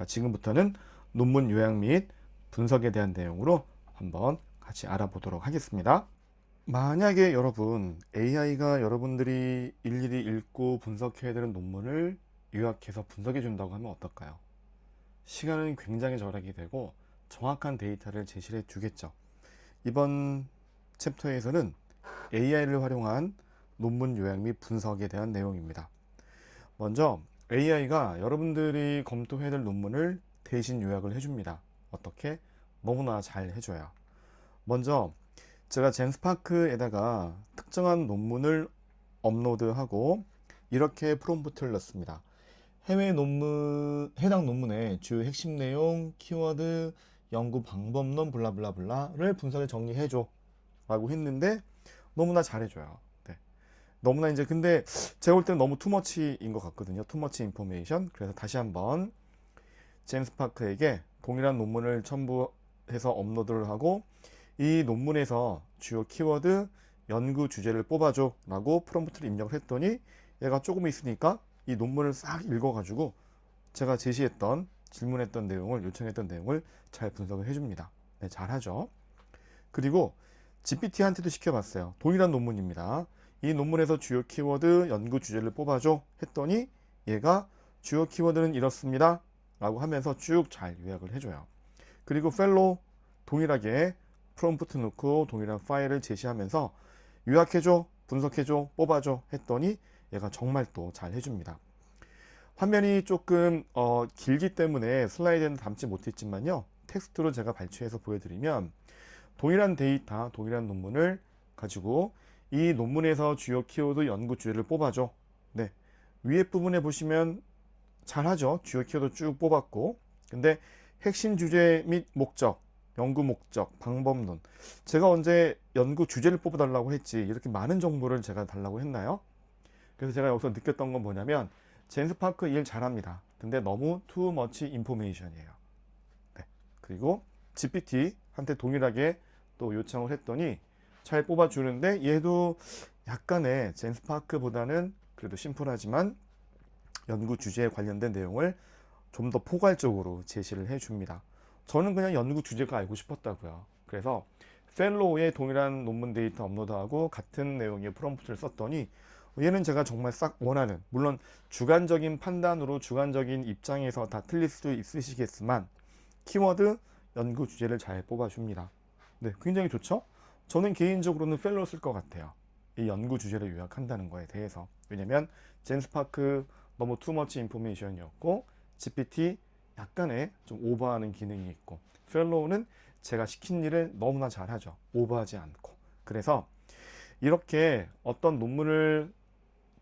자, 지금부터는 논문 요약 및 분석에 대한 내용으로 한번 같이 알아보도록 하겠습니다. 만약에 여러분 AI가 여러분들이 일일이 읽고 분석해야 되는 논문을 요약해서 분석해 준다고 하면 어떨까요? 시간은 굉장히 절약이 되고 정확한 데이터를 제시해 주겠죠. 이번 챕터에서는 AI를 활용한 논문 요약 및 분석에 대한 내용입니다. 먼저 AI가 여러분들이 검토해야 될 논문을 대신 요약을 해줍니다. 어떻게? 너무나 잘 해줘요. 먼저 제가 젠스파크에다가 특정한 논문을 업로드하고 이렇게 프롬프트를 넣습니다. 해외 논문, 해당 논문의 주요 핵심 내용, 키워드, 연구 방법론 블라블라블라를 분석에 정리해줘 라고 했는데 너무나 잘해줘요. 네. 너무나 이제 근데 제가 볼 때는 너무 투머치인 것 같거든요. 투머치 인포메이션. 그래서 다시 한번 젠스파크에게 동일한 논문을 첨부해서 업로드를 하고 이 논문에서 주요 키워드, 연구 주제를 뽑아줘 라고 프롬프트를 입력을 했더니 얘가 조금 있으니까 이 논문을 싹 읽어가지고 제가 제시했던 질문했던 내용을 요청했던 내용을 잘 분석을 해줍니다. 네, 잘하죠. 그리고 GPT한테도 시켜봤어요. 동일한 논문입니다. 이 논문에서 주요 키워드, 연구 주제를 뽑아줘 했더니 얘가 주요 키워드는 이렇습니다 라고 하면서 쭉 잘 요약을 해줘요. 그리고 펠로우 동일하게 프롬프트 넣고 동일한 파일을 제시하면서 요약해줘, 분석해줘, 뽑아줘 했더니 얘가 정말 또 잘 해줍니다. 화면이 조금 길기 때문에 슬라이드에는 담지 못했지만요. 텍스트로 제가 발췌해서 보여드리면 동일한 데이터, 동일한 논문을 가지고 이 논문에서 주요 키워드 연구 주제를 뽑아줘. 네, 위에 부분에 보시면 잘하죠. 주요 키워드 쭉 뽑았고 근데 핵심 주제 및 목적, 연구 목적, 방법론 제가 언제 연구 주제를 뽑아달라고 했지 이렇게 많은 정보를 제가 달라고 했나요? 그래서 제가 여기서 느꼈던 건 뭐냐면 젠스파크 일 잘합니다. 근데 너무 too much information이에요. 네. 그리고 GPT한테 동일하게 또 요청을 했더니 잘 뽑아주는데 얘도 약간의 젠스파크보다는 그래도 심플하지만 연구 주제에 관련된 내용을 좀 더 포괄적으로 제시를 해줍니다. 저는 그냥 연구 주제가 알고 싶었다고요. 그래서 펠로우의 동일한 논문 데이터 업로드하고 같은 내용의 프롬프트를 썼더니 얘는 제가 정말 싹 원하는, 물론 주관적인 판단으로 주관적인 입장에서 다 틀릴 수도 있으시겠지만 키워드, 연구 주제를 잘 뽑아줍니다. 네, 굉장히 좋죠? 저는 개인적으로는 펠로우 쓸 것 같아요. 이 연구 주제를 요약한다는 거에 대해서. 왜냐면 젠스파크 너무 투머치 인포메이션이었고 GPT 약간의 좀 오버하는 기능이 있고 펠로우는 제가 시킨 일을 너무나 잘하죠. 오버하지 않고. 그래서 이렇게 어떤 논문을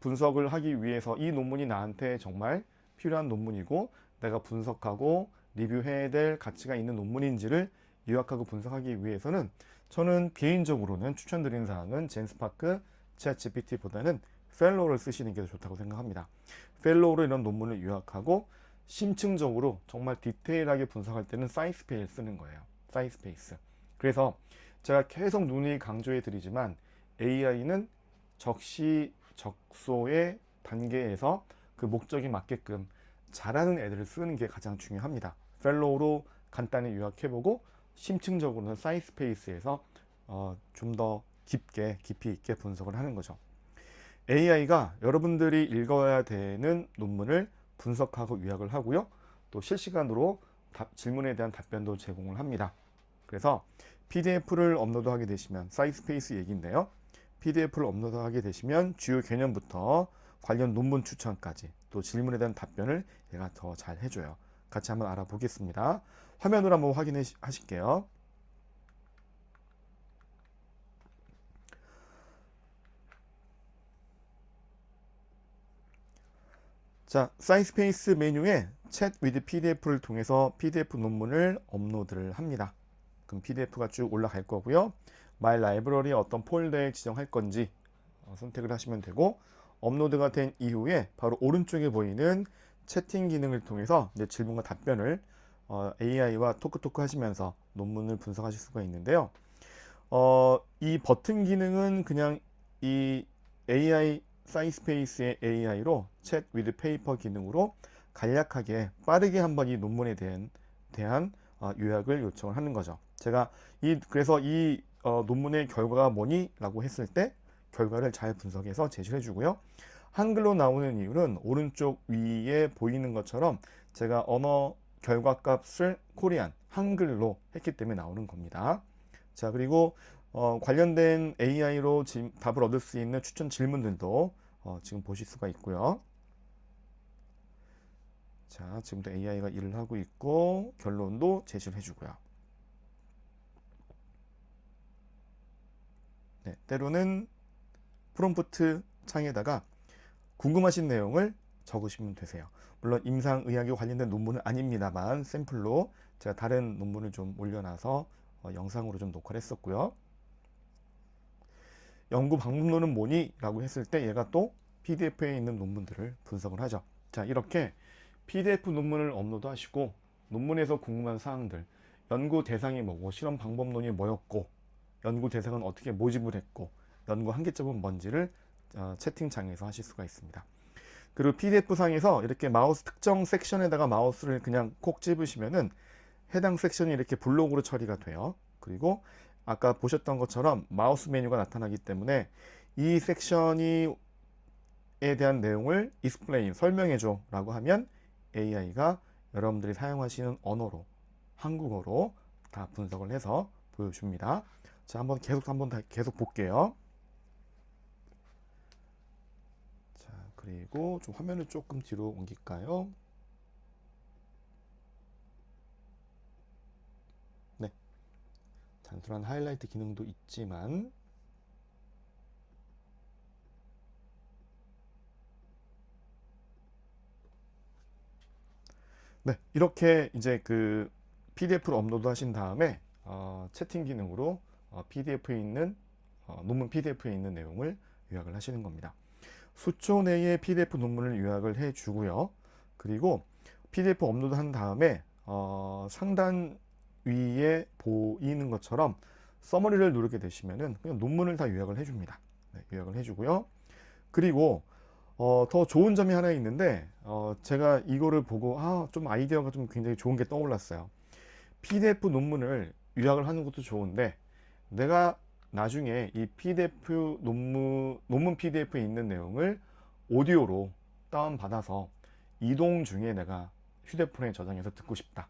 분석을 하기 위해서 이 논문이 나한테 정말 필요한 논문이고 내가 분석하고 리뷰해야 될 가치가 있는 논문인지를 요약하고 분석하기 위해서는 저는 개인적으로는 추천드리는 사항은 젠스파크, 챗GPT보다는 펠로우를 쓰시는 게 더 좋다고 생각합니다. 펠로우로 이런 논문을 요약하고 심층적으로 정말 디테일하게 분석할 때는 사이스페이스 쓰는 거예요. 사이스페이스. 그래서 제가 계속 누누이 강조해 드리지만 AI는 적시적소의 단계에서 그 목적에 맞게끔 잘하는 애들을 쓰는 게 가장 중요합니다. 펠로우로 간단히 요약해보고 심층적으로는 사이스페이스에서 좀 더 깊이 있게 분석을 하는 거죠. AI가 여러분들이 읽어야 되는 논문을 분석하고 요약을 하고요. 또 실시간으로 질문에 대한 답변도 제공을 합니다. 그래서 PDF를 업로드하게 되시면 사이스페이스 얘기인데요. PDF를 업로드하게 되시면 주요 개념부터 관련 논문 추천까지 또 질문에 대한 답변을 얘가 더 잘 해줘요. 같이 한번 알아보겠습니다. 화면으로 한번 확인해 하실게요. 자, 사이스페이스 메뉴에 챗 위드 PDF를 통해서 PDF 논문을 업로드를 합니다. 그럼 PDF가 쭉 올라갈 거고요. 마이 라이브러리에 어떤 폴더에 지정할 건지 선택을 하시면 되고 업로드가 된 이후에 바로 오른쪽에 보이는 채팅 기능을 통해서 이제 질문과 답변을 AI와 토크토크 하시면서 논문을 분석하실 수가 있는데요. 이 버튼 기능은 그냥 이 AI 사이스페이스의 AI로 챗 위드 페이퍼 기능으로 간략하게 빠르게 한번 이 논문에 대한 요약을 요청을 하는 거죠. 제가 그래서 이 논문의 결과가 뭐니? 라고 했을 때 결과를 잘 분석해서 제시를 해주고요. 한글로 나오는 이유는 오른쪽 위에 보이는 것처럼 제가 언어 결과값을 코리안, 한글로 했기 때문에 나오는 겁니다. 자, 그리고 관련된 AI로 답을 얻을 수 있는 추천 질문들도 지금 보실 수가 있고요. 자, 지금도 AI가 일을 하고 있고 결론도 제시를 해주고요. 네, 때로는 프롬프트 창에다가 궁금하신 내용을 적으시면 되세요. 물론 임상의학에 관련된 논문은 아닙니다만 샘플로 제가 다른 논문을 좀 올려놔서 영상으로 좀 녹화를 했었고요. 연구 방법론은 뭐니? 라고 했을 때 얘가 또 PDF에 있는 논문들을 분석을 하죠. 자, 이렇게 PDF 논문을 업로드 하시고 논문에서 궁금한 사항들, 연구 대상이 뭐고 실험 방법론이 뭐였고 연구 대상은 어떻게 모집을 했고 연구 한계점은 뭔지를 채팅창에서 하실 수가 있습니다. 그리고 PDF 상에서 이렇게 마우스 특정 섹션에다가 마우스를 그냥 콕 집으시면은 해당 섹션이 이렇게 블록으로 처리가 돼요. 그리고 아까 보셨던 것처럼 마우스 메뉴가 나타나기 때문에 이 섹션에 대한 내용을 explain, 설명해줘 라고 하면 AI가 여러분들이 사용하시는 언어로, 한국어로 다 분석을 해서 보여줍니다. 자, 계속 볼게요. 자, 그리고 좀 화면을 조금 뒤로 옮길까요? 네. 단순한 하이라이트 기능도 있지만 네, 이렇게 이제 그 PDF를 업로드 하신 다음에 채팅 기능으로 PDF에 있는 논문 PDF에 있는 내용을 요약을 하시는 겁니다. 수초 내에 PDF 논문을 요약을 해 주고요. 그리고 PDF 업로드 한 다음에 상단 위에 보이는 것처럼 서머리를 누르게 되시면은 그냥 논문을 다 요약을 해 줍니다. 네, 요약을 해 주고요. 그리고 더 좋은 점이 하나 있는데 제가 이거를 보고 좀 아이디어가 좀 굉장히 좋은 게 떠올랐어요. PDF 논문을 요약을 하는 것도 좋은데 내가 나중에 이 PDF 논문 PDF에 있는 내용을 오디오로 다운받아서 이동 중에 내가 휴대폰에 저장해서 듣고 싶다.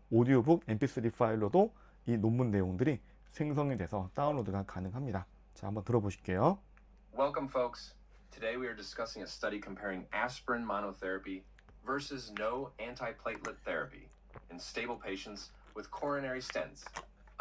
오디오북 MP3 파일로도 이 논문 내용들이 생성이 돼서 다운로드가 가능합니다. 자, 한번 들어보실게요. Welcome, folks. Today we are discussing a study comparing aspirin monotherapy versus no antiplatelet therapy in stable patients with coronary stents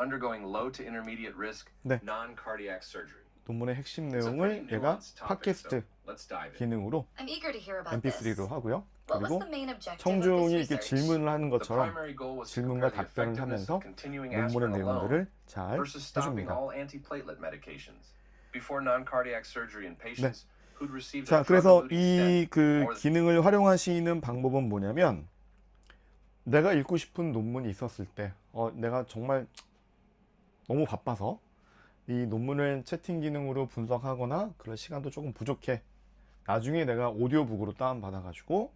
undergoing low to intermediate risk 네. non-cardiac surgery. 논문의 핵심 It's a 내용을 pretty 얘가 nuanced topic, 팟캐스트 so let's dive in. 기능으로 I'm eager to hear about this. MP3로 하고요. What was 그리고 the main objective of 청중이 this 이렇게 research? 질문을 하는 The 것처럼 primary goal was to 질문과 compare the 답변을 effectiveness 하면서 of continuing 논문의 aspirin alone 내용들을 잘 versus stopping 해줍니다. all antiplatelet medications before non-cardiac surgery in patients who'd received 자, a 그래서 drug-eluting 이 stent 그 more than 기능을 활용하시는 방법은 뭐냐면 내가 읽고 싶은 논문이 있었을 때 내가 정말 너무 바빠서 이 논문을 채팅 기능으로 분석하거나 그럴 시간도 조금 부족해. 나중에 내가 오디오북으로 다운받아 가지고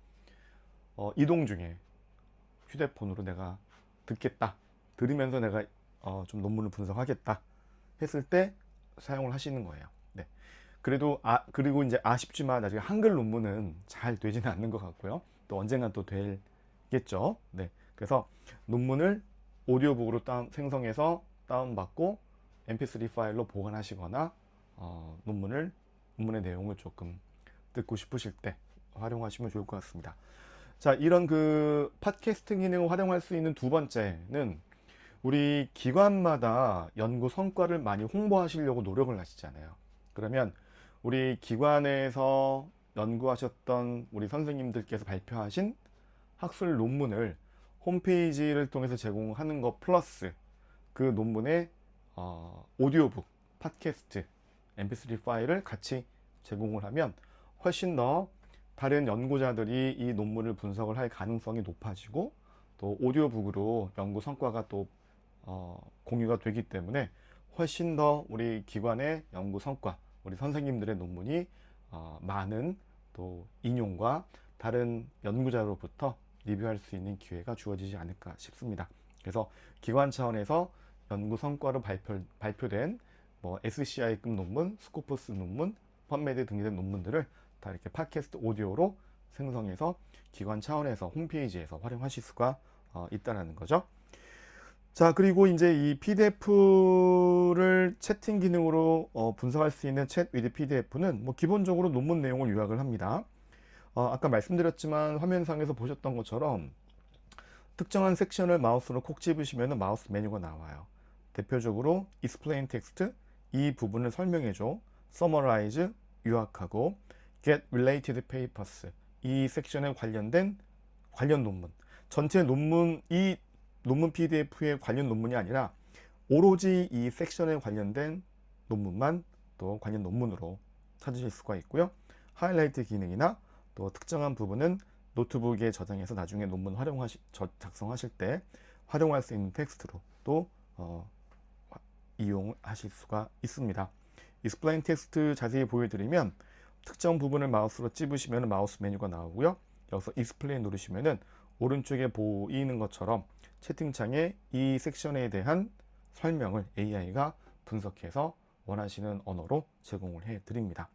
이동 중에 휴대폰으로 내가 듣겠다. 들으면서 내가 좀 논문을 분석하겠다 했을 때 사용을 하시는 거예요. 네. 그리고 이제 아쉽지만 나중에 한글 논문은 잘 되지는 않는 것 같고요. 또 언젠간 또 되겠죠. 네. 그래서 논문을 오디오북으로 생성해서 다운받고 MP3 파일로 보관하시거나 논문의 내용을 조금 듣고 싶으실 때 활용하시면 좋을 것 같습니다. 자, 이런 그 팟캐스트 기능을 활용할 수 있는 두 번째는 우리 기관마다 연구 성과를 많이 홍보하시려고 노력을 하시잖아요. 그러면 우리 기관에서 연구하셨던 우리 선생님들께서 발표하신 학술 논문을 홈페이지를 통해서 제공하는 것 플러스 그 논문의 오디오북, 팟캐스트, MP3 파일을 같이 제공을 하면 훨씬 더 다른 연구자들이 이 논문을 분석을 할 가능성이 높아지고 또 오디오북으로 연구 성과가 또 공유가 되기 때문에 훨씬 더 우리 기관의 연구 성과, 우리 선생님들의 논문이 많은 또 인용과 다른 연구자로부터 리뷰할 수 있는 기회가 주어지지 않을까 싶습니다. 그래서 기관 차원에서 연구 성과로 발표된 뭐 SCI급 논문, 스코퍼스 논문, 펀메드 등재된 논문들을 다 이렇게 팟캐스트 오디오로 생성해서 기관 차원에서 홈페이지에서 활용하실 수가 있다는 거죠. 자, 그리고 이제 이 PDF를 채팅 기능으로 분석할 수 있는 챗 위드 PDF는 뭐 기본적으로 논문 내용을 요약을 합니다. 아까 말씀드렸지만 화면상에서 보셨던 것처럼 특정한 섹션을 마우스로 콕 집으시면 마우스 메뉴가 나와요. 대표적으로 Explain Text, 이 부분을 설명해줘, Summarize, 요약하고, Get Related Papers, 이 섹션에 관련된 관련 논문, 전체 논문, 이 논문 PDF의 관련 논문이 아니라 오로지 이 섹션에 관련된 논문만 또 관련 논문으로 찾으실 수가 있고요. 하이라이트 기능이나 또 특정한 부분은 노트북에 저장해서 나중에 논문 작성하실 때 활용할 수 있는 텍스트로 또 이용하실 수가 있습니다. Explain 텍스트 자세히 보여드리면 특정 부분을 마우스로 찝으시면 마우스 메뉴가 나오고요. 여기서 Explain 누르시면 오른쪽에 보이는 것처럼 채팅창에 이 섹션에 대한 설명을 AI가 분석해서 원하시는 언어로 제공을 해 드립니다.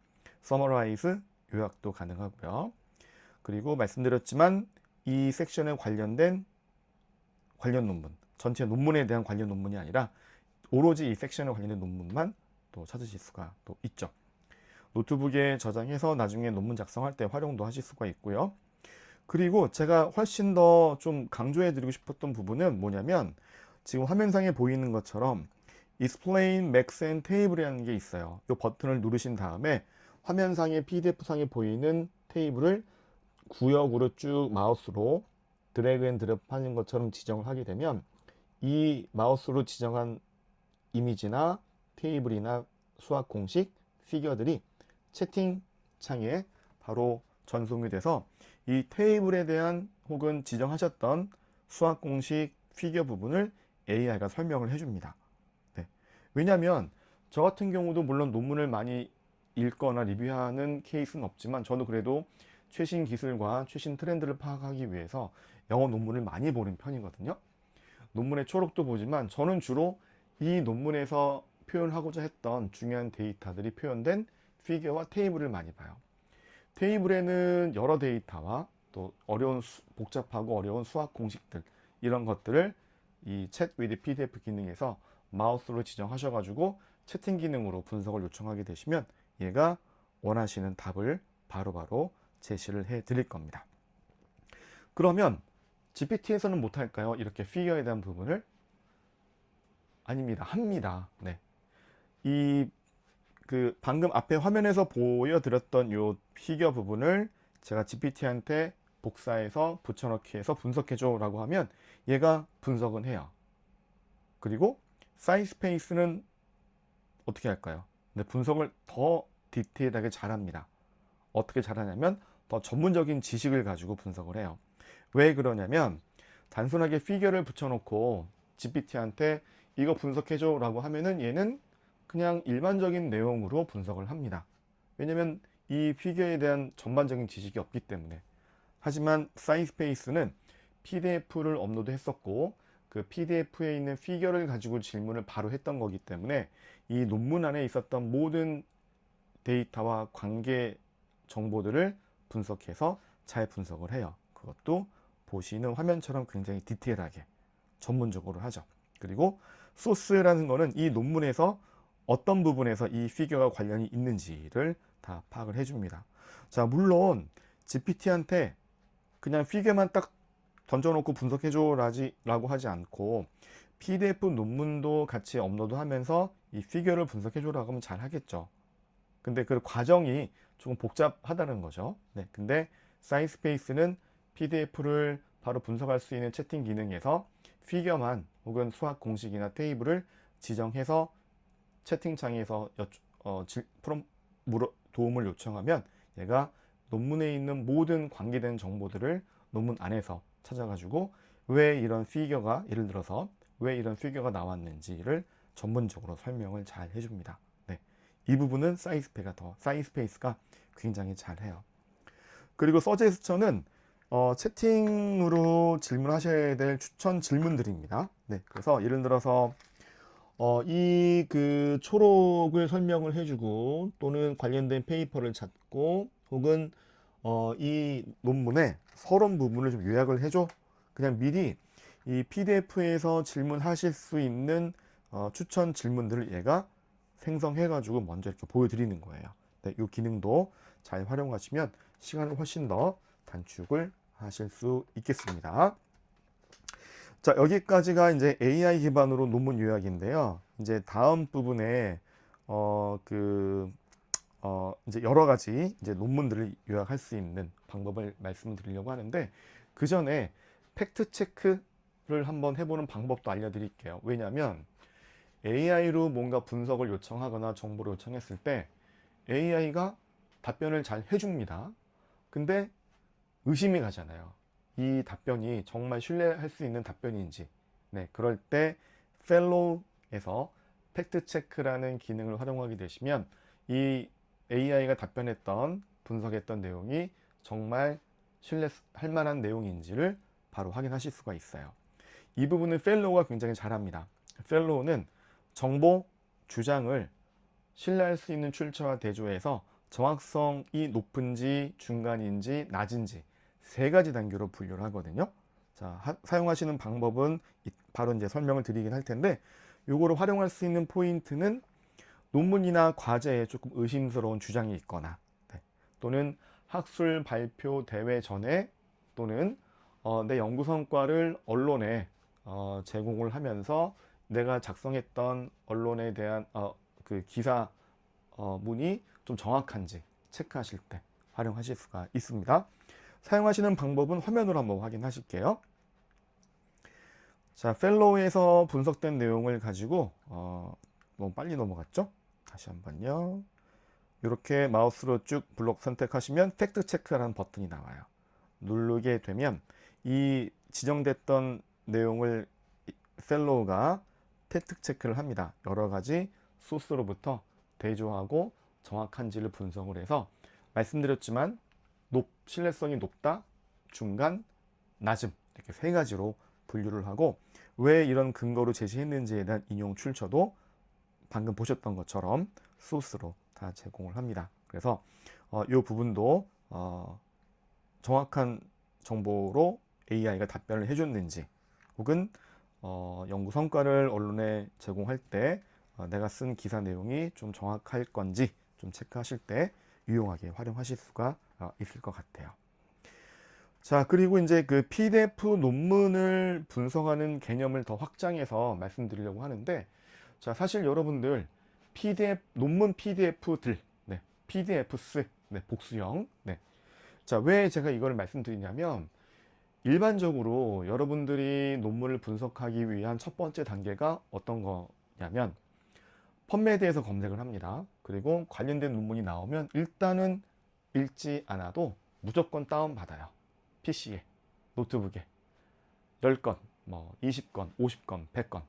Summarize, 요약도 가능하고요. 그리고 말씀드렸지만 이 섹션에 관련된 관련 논문, 전체 논문에 대한 관련 논문이 아니라 오로지 이 섹션에 관련된 논문만 또 찾으실 수가 또 있죠. 노트북에 저장해서 나중에 논문 작성할 때 활용도 하실 수가 있고요. 그리고 제가 훨씬 더 좀 강조해 드리고 싶었던 부분은 뭐냐면 지금 화면상에 보이는 것처럼 Explain, Max and Table이라는 게 있어요. 이 버튼을 누르신 다음에 화면상에 PDF상에 보이는 테이블을 구역으로 쭉 마우스로 드래그 앤 드롭 하는 것처럼 지정을 하게 되면 이 마우스로 지정한 이미지나 테이블이나 수학 공식, 피겨들이 채팅창에 바로 전송이 돼서 이 테이블에 대한 혹은 지정하셨던 수학 공식, 피겨 부분을 AI가 설명을 해줍니다. 네. 왜냐하면 저 같은 경우도 물론 논문을 많이 읽거나 리뷰하는 케이스는 없지만 저도 그래도 최신 기술과 최신 트렌드를 파악하기 위해서 영어 논문을 많이 보는 편이거든요. 논문의 초록도 보지만 저는 주로 이 논문에서 표현하고자 했던 중요한 데이터들이 표현된 피겨와 테이블을 많이 봐요. 테이블에는 여러 데이터와 또 복잡하고 어려운 수학 공식들, 이런 것들을 이 챗 위드 PDF 기능에서 마우스로 지정하셔가지고 채팅 기능으로 분석을 요청하게 되시면 얘가 원하시는 답을 바로바로 제시를 해 드릴 겁니다. 그러면 GPT에서는 못할까요? 이렇게 피겨에 대한 부분을? 아닙니다. 합니다. 네. 방금 앞에 화면에서 보여드렸던 요 피겨 부분을 제가 GPT한테 복사해서 붙여넣기 해서 분석해줘 라고 하면 얘가 분석은 해요. 그리고 사이스페이스는 어떻게 할까요? 네, 분석을 더 디테일하게 잘합니다. 어떻게 잘하냐면 더 전문적인 지식을 가지고 분석을 해요. 왜 그러냐면 단순하게 피겨를 붙여놓고 GPT한테 이거 분석해줘 라고 하면은 얘는 그냥 일반적인 내용으로 분석을 합니다. 왜냐면 이 피겨에 대한 전반적인 지식이 없기 때문에. 하지만 사이스페이스는 PDF를 업로드 했었고 그 PDF에 있는 피겨를 가지고 질문을 바로 했던 거기 때문에 이 논문 안에 있었던 모든 데이터와 관계 정보들을 분석해서 잘 분석을 해요. 그것도 보시는 화면처럼 굉장히 디테일하게 전문적으로 하죠. 그리고 소스라는 거는 이 논문에서 어떤 부분에서 이 피겨가 관련이 있는지를 다 파악을 해줍니다. 자, 물론 GPT한테 그냥 피겨만 딱 던져놓고 분석해줘 라고 하지 않고 PDF 논문도 같이 업로드하면서 이 피겨를 분석해줘라고 하면 잘 하겠죠. 근데 그 과정이 조금 복잡하다는 거죠. 네, 근데 사이스페이스는 PDF를 바로 분석할 수 있는 채팅 기능에서 피겨만 혹은 수학 공식이나 테이블을 지정해서 채팅창에서 도움을 요청하면 얘가 논문에 있는 모든 관계된 정보들을 논문 안에서 찾아가지고 왜 이런 피겨가, 예를 들어서 왜 이런 피겨가 나왔는지를 전문적으로 설명을 잘 해줍니다. 네, 이 부분은 사이스페이스가 굉장히 잘해요. 그리고 서제스천은 채팅으로 질문하셔야 될 추천 질문들입니다. 네, 그래서 예를 들어서 이 그 초록을 설명을 해주고 또는 관련된 페이퍼를 찾고 혹은 이 논문의 서론 부분을 좀 요약을 해줘. 그냥 미리 이 PDF에서 질문하실 수 있는 추천 질문들을 얘가 생성해가지고 먼저 이렇게 보여드리는 거예요. 네, 이 기능도 잘 활용하시면 시간을 훨씬 더 단축을 하실 수 있겠습니다. 자, 여기까지가 이제 AI 기반으로 논문 요약인데요. 이제 다음 부분에 이제 여러 가지 이제 논문들을 요약할 수 있는 방법을 말씀드리려고 하는데 그 전에 팩트 체크를 한번 해보는 방법도 알려드릴게요. 왜냐하면 AI로 뭔가 분석을 요청하거나 정보를 요청했을 때 AI가 답변을 잘 해줍니다. 근데 의심이 가잖아요. 이 답변이 정말 신뢰할 수 있는 답변인지. 네, 그럴 때 펠로우에서 팩트 체크라는 기능을 활용하게 되시면 이 AI가 답변했던 분석했던 내용이 정말 신뢰할 만한 내용인지를 바로 확인하실 수가 있어요. 이 부분은 펠로우가 굉장히 잘합니다. 펠로우는 정보, 주장을 신뢰할 수 있는 출처와 대조해서 정확성이 높은지 중간인지 낮은지 세 가지 단계로 분류를 하거든요. 자, 사용하시는 방법은 바로 이제 설명을 드리긴 할 텐데 요거를 활용할 수 있는 포인트는 논문이나 과제에 조금 의심스러운 주장이 있거나 네, 또는 학술 발표 대회 전에 또는 내 연구 성과를 언론에 제공을 하면서 내가 작성했던 언론에 대한 그 기사 문이 좀 정확한지 체크하실 때 활용하실 수가 있습니다. 사용하시는 방법은 화면으로 한번 확인하실게요. 자, 펠로우에서 분석된 내용을 가지고 너무 빨리 넘어갔죠? 다시 한번요. 이렇게 마우스로 쭉 블록 선택하시면 팩트 체크라는 버튼이 나와요. 누르게 되면 이 지정됐던 내용을 펠로우가 팩트 체크를 합니다. 여러 가지 소스로부터 대조하고 정확한지를 분석을 해서 말씀드렸지만 신뢰성이 높다, 중간, 낮음 이렇게 세 가지로 분류를 하고 왜 이런 근거로 제시했는지에 대한 인용 출처도 방금 보셨던 것처럼 소스로 다 제공을 합니다. 그래서 이 부분도 정확한 정보로 AI가 답변을 해줬는지 혹은 연구 성과를 언론에 제공할 때 내가 쓴 기사 내용이 좀 정확할 건지 좀 체크하실 때 유용하게 활용하실 수가 있을 것 같아요. 자, 그리고 이제 그 PDF 논문을 분석하는 개념을 더 확장해서 말씀드리려고 하는데, 자, 사실 여러분들 논문 PDF들, 네, PDFs, 네, 복수형, 네. 자, 왜 제가 이걸 말씀드리냐면, 일반적으로 여러분들이 논문을 분석하기 위한 첫 번째 단계가 어떤 거냐면, 펀메드에서 검색을 합니다. 그리고 관련된 논문이 나오면 일단은 읽지 않아도 무조건 다운받아요. PC에, 노트북에 10건, 뭐 20건, 50건, 100건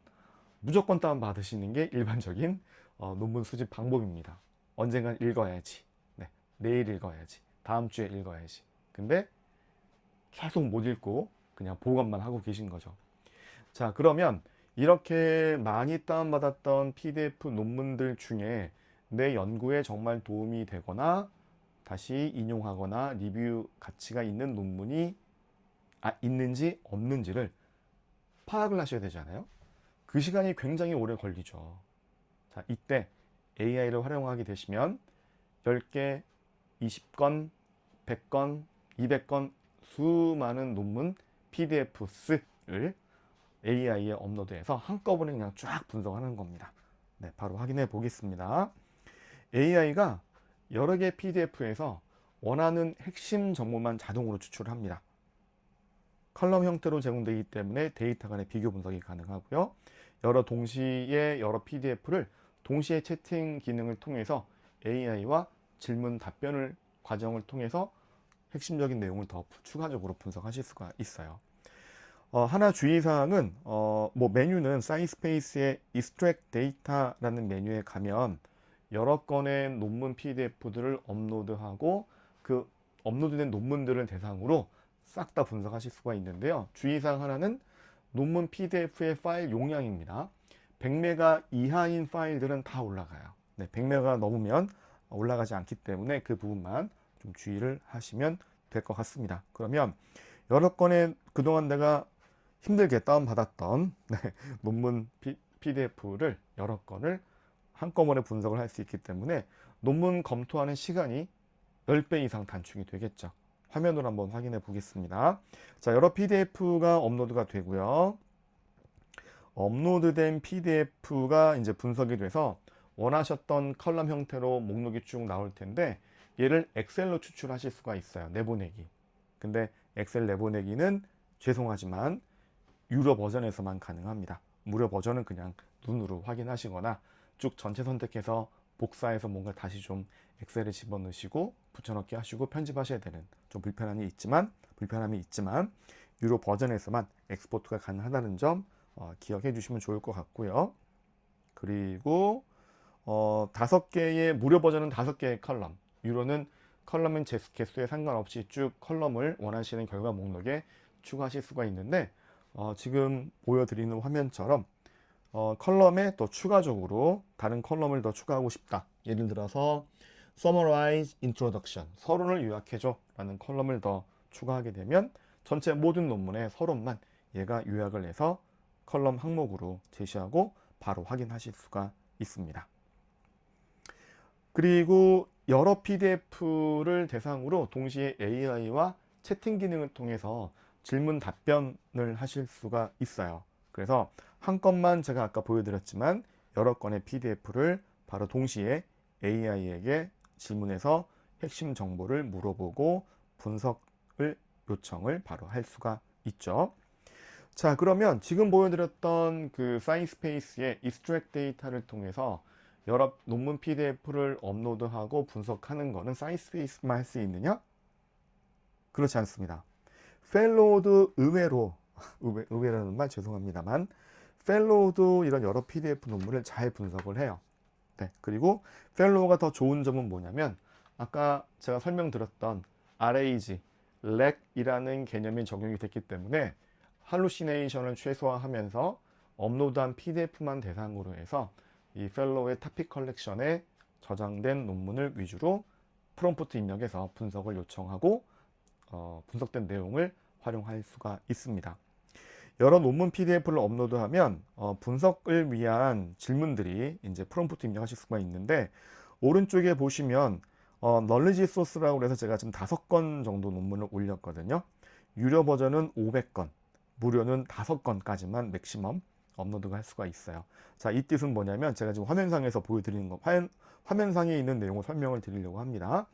무조건 다운받으시는 게 일반적인 논문 수집 방법입니다. 언젠간 읽어야지. 네, 내일 읽어야지. 다음 주에 읽어야지. 근데 계속 못 읽고 그냥 보관만 하고 계신 거죠. 자, 그러면 이렇게 많이 다운받았던 PDF 논문들 중에 내 연구에 정말 도움이 되거나 다시 인용하거나 리뷰 가치가 있는 논문이 있는지 없는지를 파악을 하셔야 되잖아요. 그 시간이 굉장히 오래 걸리죠. 자, 이때 AI를 활용하게 되시면 10개, 20건, 100건, 200건 수많은 논문 PDF를 AI에 업로드해서 한꺼번에 그냥 쫙 분석하는 겁니다. 네, 바로 확인해 보겠습니다. AI가 여러 개 PDF에서 원하는 핵심 정보만 자동으로 추출합니다. 컬럼 형태로 제공되기 때문에 데이터 간의 비교 분석이 가능하고요. 동시에 여러 PDF를 동시에 채팅 기능을 통해서 AI와 질문 답변을 과정을 통해서 핵심적인 내용을 더 추가적으로 분석하실 수가 있어요. 하나 주의사항은 뭐 메뉴는 사이스페이스의 Extract Data라는 메뉴에 가면 여러 건의 논문 PDF들을 업로드하고 그 업로드된 논문들을 대상으로 싹 다 분석하실 수가 있는데요. 주의사항 하나는 논문 PDF의 파일 용량입니다. 100메가 이하인 파일들은 다 올라가요. 네, 100메가 넘으면 올라가지 않기 때문에 그 부분만 좀 주의를 하시면 될 것 같습니다. 그러면 여러 건의 그동안 내가 힘들게 다운받았던 논문 PDF를 여러 건을 한꺼번에 분석을 할 수 있기 때문에 논문 검토하는 시간이 10배 이상 단축이 되겠죠. 화면으로 한번 확인해 보겠습니다. 자, 여러 PDF가 업로드가 되고요. 업로드된 PDF가 이제 분석이 돼서 원하셨던 컬럼 형태로 목록이 쭉 나올 텐데 얘를 엑셀로 추출하실 수가 있어요. 내보내기. 근데 엑셀 내보내기는 죄송하지만 유료 버전에서만 가능합니다. 무료 버전은 그냥 눈으로 확인하시거나 쭉 전체 선택해서 복사해서 뭔가 다시 좀 엑셀에 집어넣으시고 붙여넣기 하시고 편집하셔야 되는 좀 불편함이 있지만 유료 버전에서만 엑스포트가 가능하다는 점 기억해 주시면 좋을 것 같고요. 그리고 5개의 무료 버전은 5개의 컬럼, 유료는 컬럼은 개수에 상관없이 쭉 컬럼을 원하시는 결과 목록에 추가하실 수가 있는데 지금 보여드리는 화면처럼 컬럼에 또 추가적으로 다른 컬럼을 더 추가하고 싶다. 예를 들어서 Summarize Introduction, 서론을 요약해줘 라는 컬럼을 더 추가하게 되면 전체 모든 논문의 서론만 얘가 요약을 해서 컬럼 항목으로 제시하고 바로 확인하실 수가 있습니다. 그리고 여러 PDF를 대상으로 동시에 AI와 채팅 기능을 통해서 질문 답변을 하실 수가 있어요. 그래서 한 건만 제가 아까 보여드렸지만 여러 건의 PDF를 바로 동시에 AI에게 질문해서 핵심 정보를 물어보고 분석을 요청을 바로 할 수가 있죠. 자, 그러면 지금 보여드렸던 그 사이언스페이스의 익스트랙 데이터를 통해서 여러 논문 PDF를 업로드하고 분석하는 거는 사이언스페이스만 할 수 있느냐? 그렇지 않습니다. 펠로우도 의외라는 말 죄송합니다만 펠로우도 이런 여러 PDF 논문을 잘 분석을 해요. 네, 그리고 펠로우가 더 좋은 점은 뭐냐면 아까 제가 설명드렸던 RAG, 렉이라는 개념이 적용이 됐기 때문에 할루시네이션을 최소화하면서 업로드한 PDF만 대상으로 해서 이 펠로우의 토픽 컬렉션에 저장된 논문을 위주로 프롬프트 입력해서 분석을 요청하고 분석된 내용을 활용할 수가 있습니다. 여러 논문 PDF를 업로드하면 분석을 위한 질문들이 이제 프롬프트 입력하실 수가 있는데 오른쪽에 보시면 널리지 소스라고 해서 제가 지금 5건 정도 논문을 올렸거든요. 유료 버전은 500건, 무료는 5건까지만 맥시멈 업로드가 할 수가 있어요. 자, 이 뜻은 뭐냐면 제가 지금 화면상에서 보여드리는 거, 화면상에 있는 내용을 설명을 드리려고 합니다.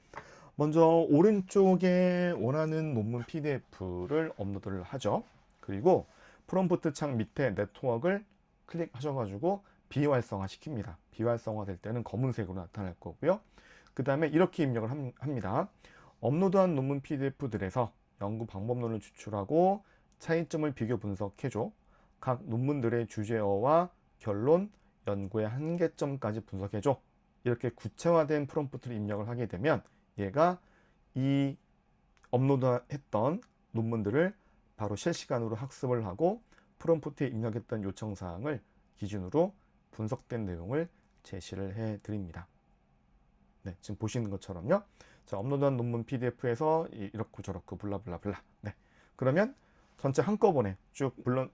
먼저 오른쪽에 원하는 논문 PDF를 업로드를 하죠. 그리고 프롬프트 창 밑에 네트워크를 클릭하셔가지고 비활성화 시킵니다. 비활성화 될 때는 검은색으로 나타날 거고요. 그 다음에 이렇게 입력을 합니다. 업로드한 논문 PDF들에서 연구 방법론을 추출하고 차이점을 비교 분석해줘. 각 논문들의 주제어와 결론, 연구의 한계점까지 분석해줘. 이렇게 구체화된 프롬프트를 입력을 하게 되면 얘가 이 업로드했던 논문들을 바로 실시간으로 학습을 하고 프롬프트에 입력했던 요청사항을 기준으로 분석된 내용을 제시를 해 드립니다. 네, 지금 보시는 것처럼요. 자, 업로드한 논문 PDF에서 이렇고 저렇고 블라블라블라. 네, 그러면 전체 한꺼번에 쭉 물론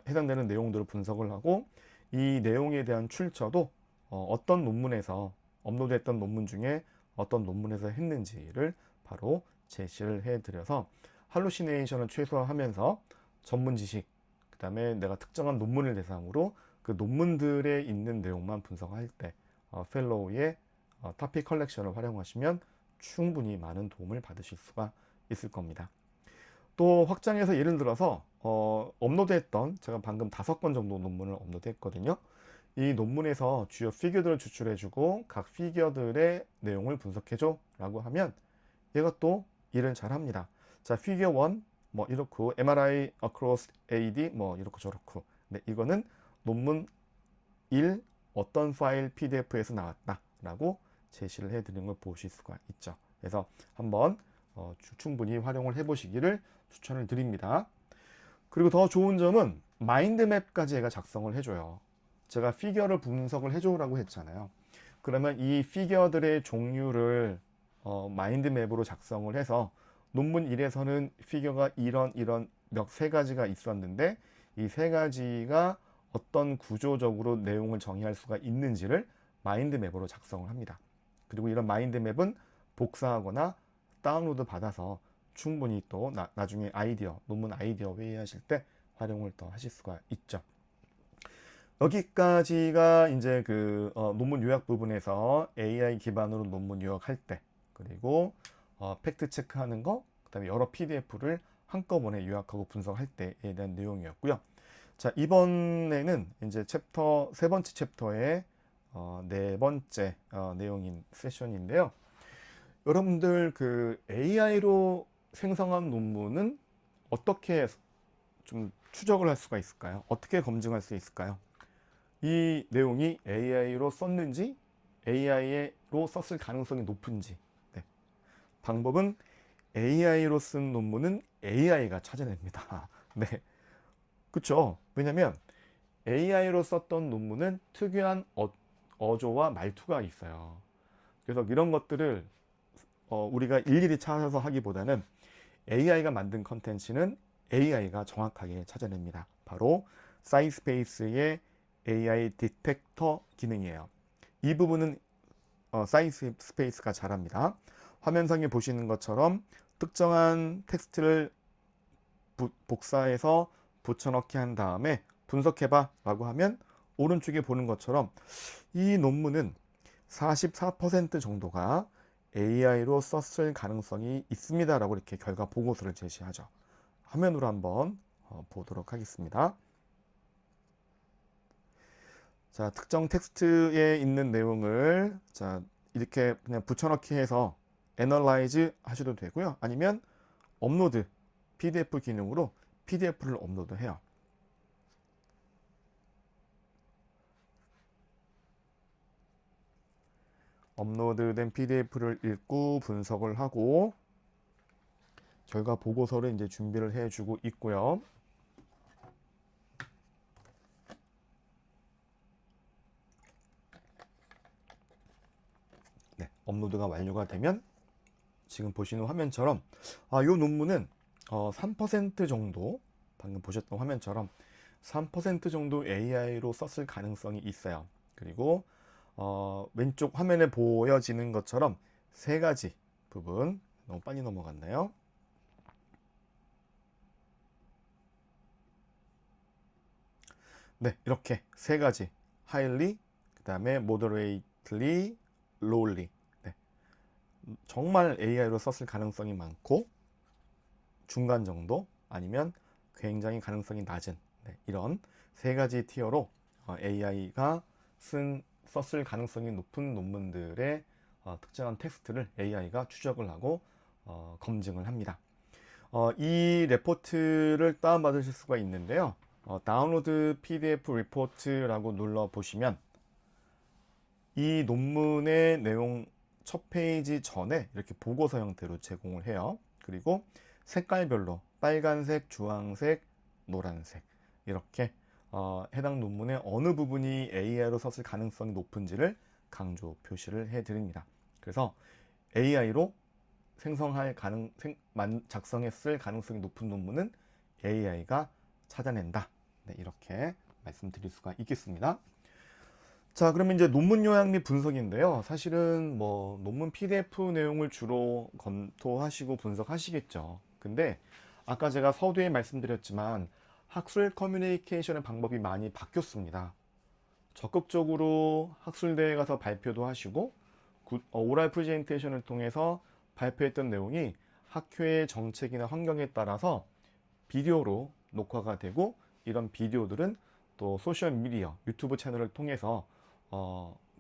해당되는 내용들을 분석을 하고 이 내용에 대한 출처도 어떤 논문에서 업로드했던 논문 중에 어떤 논문에서 했는지를 바로 제시를 해드려서 할루시네이션을 최소화하면서 전문 지식, 그 다음에 내가 특정한 논문을 대상으로 그 논문들에 있는 내용만 분석할 때 펠로우의 토픽 컬렉션을 활용하시면 충분히 많은 도움을 받으실 수가 있을 겁니다. 또 확장해서 예를 들어서 업로드했던 제가 방금 5건 정도 논문을 업로드했거든요. 이 논문에서 주요 피규어들을 추출해주고 각 피규어들의 내용을 분석해줘 라고 하면 얘가 또 일을 잘합니다. 자, 피규어 1 뭐 이렇고 MRI across AD 뭐 이렇고 저렇고. 네, 이거는 논문 1 어떤 파일 PDF에서 나왔다 라고 제시를 해드리는 걸 보실 수가 있죠. 그래서 한번 충분히 활용을 해보시기를 추천을 드립니다. 그리고 더 좋은 점은 마인드맵까지 얘가 작성을 해줘요. 제가 피겨를 분석을 해줘라고 했잖아요. 그러면 이 피겨들의 종류를 마인드맵으로 작성을 해서 논문 1에서는 피겨가 이런 세 가지가 있었는데 이 세 가지가 어떤 구조적으로 내용을 정의할 수가 있는지를 마인드맵으로 작성을 합니다. 그리고 이런 마인드맵은 복사하거나 다운로드 받아서 충분히 또 나중에 논문 아이디어 회의하실 때 활용을 더 하실 수가 있죠. 여기까지가 이제 논문 요약 부분에서 AI 기반으로 논문 요약할 때, 그리고 팩트 체크하는 거, 그다음에 여러 PDF를 한꺼번에 요약하고 분석할 때에 대한 내용이었고요. 자, 이번에는 이제 세 번째 챕터의 네 번째 내용인 세션인데요. 여러분들 AI로 생성한 논문은 어떻게 좀 추적을 할 수가 있을까요? 어떻게 검증할 수 있을까요? 이 내용이 AI로 썼는지, AI로 썼을 가능성이 높은지. 네. 방법은 AI로 쓴 논문은 AI가 찾아냅니다. 네. 그쵸? 왜냐면 AI로 썼던 논문은 특유한 어조와 말투가 있어요. 그래서 이런 것들을 우리가 일일이 찾아서 하기보다는 AI가 만든 컨텐츠는 AI가 정확하게 찾아냅니다. 바로 사이스페이스의 AI 디텍터 기능이에요. 이 부분은 사이스페이스가 잘합니다. 화면상에 보시는 것처럼 특정한 텍스트를 복사해서 붙여넣기 한 다음에 분석해봐 라고 하면 오른쪽에 보는 것처럼 이 논문은 44% 정도가 AI로 썼을 가능성이 있습니다 라고 이렇게 결과 보고서를 제시하죠. 화면으로 한번 보도록 하겠습니다. 자, 특정 텍스트에 있는 내용을 이렇게 그냥 붙여넣기 해서 애널라이즈 하셔도 되고요. 아니면 업로드 PDF 기능으로 PDF를 업로드 해요. 업로드된 PDF를 읽고 분석을 하고 결과 보고서를 이제 준비를 해주고 있고요. 네, 업로드가 완료가 되면 지금 보시는 화면처럼 이 논문은 3% 정도, 방금 보셨던 화면처럼 3% 정도 AI로 썼을 가능성이 있어요. 그리고 왼쪽 화면에 보여지는 것처럼 세 가지 부분, 너무 빨리 넘어갔나요? 네, 이렇게 세 가지, highly, 그 다음에 moderately, lowly. 네, 정말 AI로 썼을 가능성이 많고 중간 정도, 아니면 굉장히 가능성이 낮은, 이런 세 가지 티어로 AI가 썼을 가능성이 높은 논문들의 특정한 텍스트를 AI가 추적을 하고 검증을 합니다. 이 레포트를 다운받으실 수가 있는데요. 다운로드 PDF 리포트라고 눌러보시면 이 논문의 내용 첫 페이지 전에 이렇게 보고서 형태로 제공을 해요. 그리고 색깔별로 빨간색, 주황색, 노란색 이렇게 해당 논문의 어느 부분이 AI로 썼을 가능성이 높은지를 강조 표시를 해드립니다. 그래서 AI로 작성했을 가능성이 높은 논문은 AI가 찾아낸다. 네, 이렇게 말씀드릴 수가 있겠습니다. 자, 그러면 이제 논문 요약 및 분석인데요. 사실은 논문 PDF 내용을 주로 검토하시고 분석하시겠죠. 근데 아까 제가 서두에 말씀드렸지만 학술 커뮤니케이션의 방법이 많이 바뀌었습니다. 적극적으로 학술대에 가서 발표도 하시고 오랄 프레젠테이션을 통해서 발표했던 내용이 학회의 정책이나 환경에 따라서 비디오로 녹화가 되고 이런 비디오들은 또 소셜미디어, 유튜브 채널을 통해서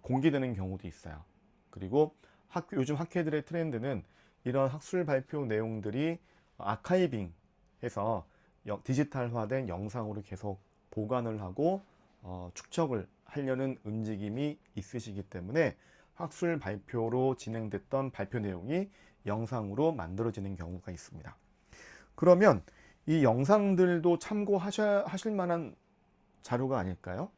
공개되는 경우도 있어요. 그리고 요즘 학회들의 트렌드는 이런 학술 발표 내용들이 아카이빙 해서 디지털화된 영상으로 계속 보관을 하고 축적을 하려는 움직임이 있으시기 때문에 학술 발표로 진행됐던 발표 내용이 영상으로 만들어지는 경우가 있습니다. 그러면 이 영상들도 참고하실 만한 자료가 아닐까요?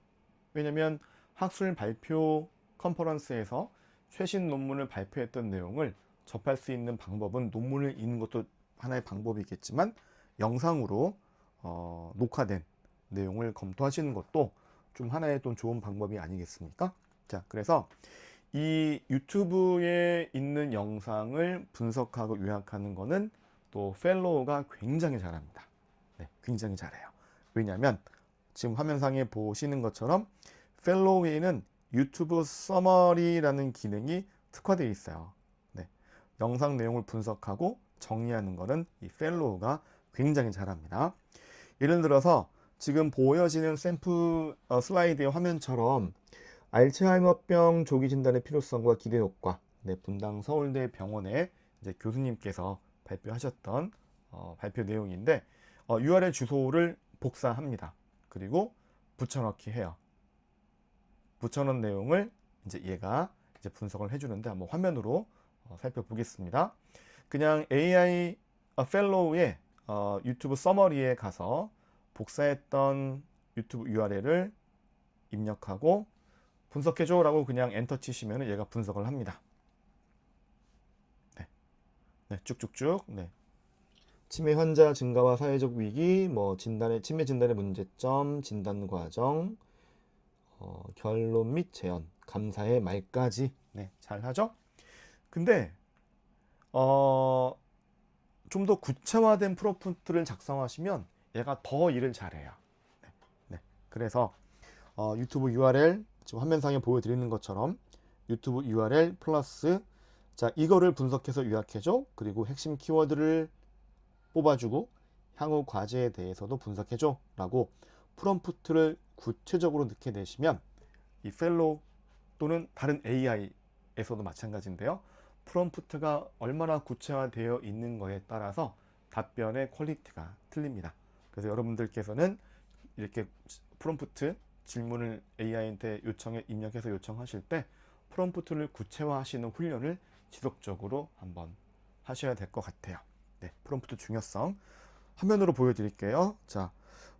왜냐면 학술 발표 컨퍼런스에서 최신 논문을 발표했던 내용을 접할 수 있는 방법은 논문을 읽는 것도 하나의 방법이겠지만 영상으로 녹화된 내용을 검토하시는 것도 좀 하나의 또 좋은 방법이 아니겠습니까? 자, 그래서 이 유튜브에 있는 영상을 분석하고 요약하는 거는 또 펠로우가 굉장히 잘합니다. 네, 굉장히 잘해요. 왜냐하면 지금 화면상에 보시는 것처럼 펠로우에는 유튜브 서머리라는 기능이 특화되어 있어요. 네, 영상 내용을 분석하고 정리하는 것은 이 펠로우가 굉장히 잘합니다. 예를 들어서 지금 보여지는 샘플 슬라이드의 화면처럼 알츠하이머병 조기 진단의 필요성과 기대 효과, 네, 분당 서울대 병원의 이제 교수님께서 발표하셨던 발표 내용인데 URL 주소를 복사합니다. 그리고 붙여넣기 해요. 붙여넣은 내용을 이제 얘가 이제 분석을 해주는데 한번 화면으로 살펴보겠습니다. 그냥 AI 펠로우의 유튜브 서머리에 가서 복사했던 유튜브 URL을 입력하고 분석해줘 라고 그냥 엔터 치시면 얘가 분석을 합니다. 네. 네, 쭉쭉쭉. 네. 치매 환자 증가와 사회적 위기, 치매 진단의 문제점, 진단 과정, 결론 및 재현, 감사의 말까지. 네, 잘 하죠? 근데 좀 더 구체화된 프롬프트를 작성하시면 얘가 더 일을 잘해요. 네, 네. 그래서 유튜브 URL 지금 화면상에 보여드리는 것처럼 유튜브 URL 플러스 자 이거를 분석해서 요약해줘. 그리고 핵심 키워드를 뽑아주고 향후 과제에 대해서도 분석해줘 라고 프롬프트를 구체적으로 넣게 되시면 이 펠로우 또는 다른 AI에서도 마찬가지인데요. 프롬프트가 얼마나 구체화되어 있는 거에 따라서 답변의 퀄리티가 틀립니다. 그래서 여러분들께서는 이렇게 프롬프트 질문을 AI한테 입력해서 요청하실 때 프롬프트를 구체화하시는 훈련을 지속적으로 한번 하셔야 될 것 같아요. 네, 프롬프트 중요성 화면으로 보여드릴게요. 자,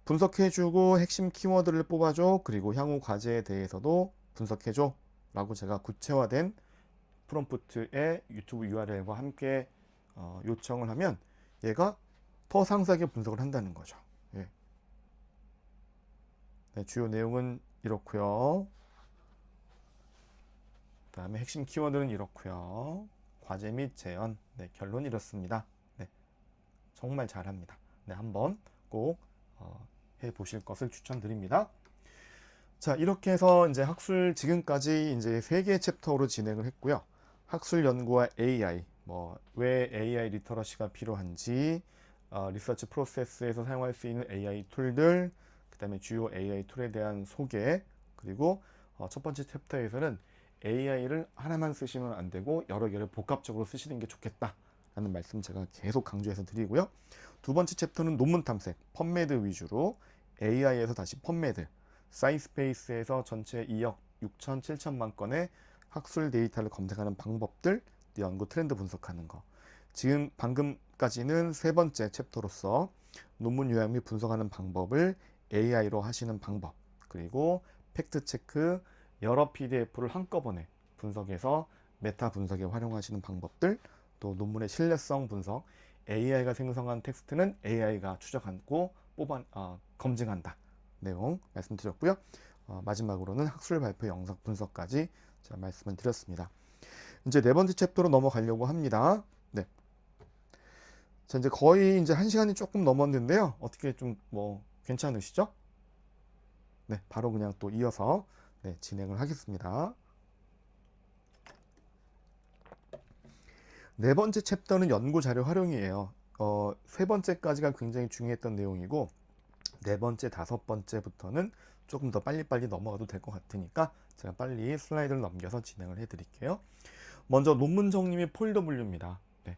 분석해주고 핵심 키워드를 뽑아줘. 그리고 향후 과제에 대해서도 분석해줘 라고 제가 구체화된 프롬프트의 유튜브 URL과 함께 요청을 하면 얘가 더 상세하게 분석을 한다는 거죠. 예. 네, 주요 내용은 이렇고요. 그 다음에 핵심 키워드는 이렇고요. 과제 및 재현, 네, 결론 이렇습니다. 네, 정말 잘합니다. 네, 한번 꼭 해보실 것을 추천드립니다. 자, 이렇게 해서 이제 학술 지금까지 이제 3개의 챕터로 진행을 했고요. 학술 연구와 AI, 왜 AI 리터러시가 필요한지, 리서치 프로세스에서 사용할 수 있는 AI 툴들, 그 다음에 주요 AI 툴에 대한 소개, 그리고 첫 번째 챕터에서는 AI를 하나만 쓰시면 안 되고 여러 개를 복합적으로 쓰시는 게 좋겠다 라는 말씀 제가 계속 강조해서 드리고요. 두 번째 챕터는 논문 탐색, 펀메드 위주로 AI에서 다시 펀메드, 사이스페이스에서 전체 2억 6천 7천만 건의 학술 데이터를 검색하는 방법들, 연구 트렌드 분석하는 거. 지금 방금까지는 세 번째 챕터로서 논문 요약 및 분석하는 방법을 AI로 하시는 방법, 그리고 팩트 체크, 여러 PDF를 한꺼번에 분석해서 메타 분석에 활용하시는 방법들, 또 논문의 신뢰성 분석, AI가 생성한 텍스트는 AI가 추적하고 검증한다 내용 말씀드렸고요. 마지막으로는 학술 발표 영상 분석까지 제가 말씀을 드렸습니다. 이제 네 번째 챕터로 넘어가려고 합니다. 네. 자, 이제 거의 이제 1시간이 조금 넘었는데요. 어떻게 좀 괜찮으시죠? 네, 바로 그냥 또 이어서 네, 진행을 하겠습니다. 네 번째 챕터는 연구 자료 활용이에요. 세 번째까지가 굉장히 중요했던 내용이고 네 번째, 다섯 번째부터는 조금 더 빨리빨리 넘어가도 될 것 같으니까 제가 빨리 슬라이드를 넘겨서 진행을 해드릴게요. 먼저 논문 정리 및 폴더 분류입니다. 네.